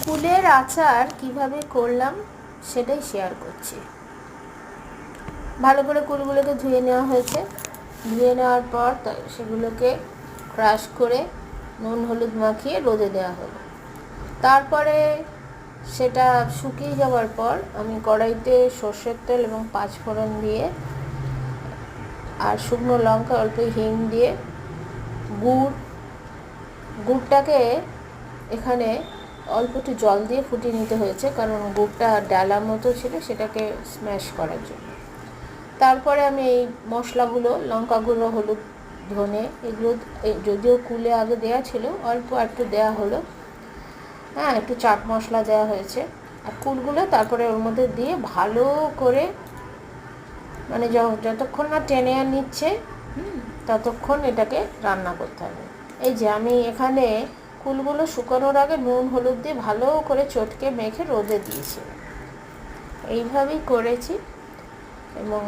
কুলের আচার কিভাবে করলাম সেটাই শেয়ার করছি। ভালো করে কুলগুলোকে ধুয়ে নেওয়া হয়েছে। ধুয়ে নেওয়ার পর সেগুলোকে ক্রাশ করে নুন হলুদ মাখিয়ে রোদে দেওয়া হলো। তারপরে সেটা শুকিয়ে যাওয়ার পর আমি কড়াইতে সর্ষের তেল এবং পাঁচফোড়ন দিয়ে আর শুকনো লঙ্কা অল্প হিং দিয়ে গুড়টাকে এখানে অল্প একটু জল দিয়ে ফুটিয়ে নিতে হয়েছে, কারণ গুড়টা ডালার মতো ছিল, সেটাকে স্ম্যাশ করার জন্য। তারপরে আমি এই মশলাগুলো, লঙ্কা গুঁড়ো, হলুদ, ধনে, এগুলো যদিও কুলে আগে দেওয়া ছিল, অল্প একটু দেওয়া হলো, হ্যাঁ, একটু চাট মশলা দেওয়া হয়েছে। আর কুলগুলো তারপরে ওর মধ্যে দিয়ে ভালো করে, মানে যতক্ষণ না টেনে নিচ্ছে ততক্ষণ এটাকে রান্না করতে হবে। এই যে আমি এখানে কুলগুলো শুকানোর আগে নুন হলুদ দিয়ে ভালো করে চটকে মেখে রোদে দিয়েছি। এইভাবেই করেছি এবং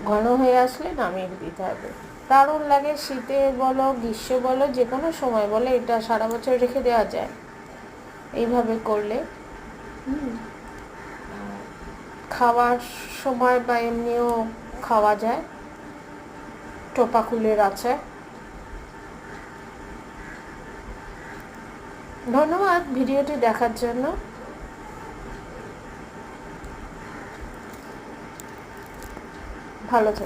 ঘন হয়ে আসলে নামিয়ে দিতে হবে। দারুণ লাগে। শীতে বলো, গ্রীষ্মে বলো, যে কোনো সময় বলে, এটা সারা বছর রেখে দেওয়া যায় এইভাবে করলে। খাওয়ার সময় বা এমনিও খাওয়া যায়। টোপা কুলের আচার। ধন্যবাদ ভিডিওটি দেখার জন্য। ভালো থাকবেন।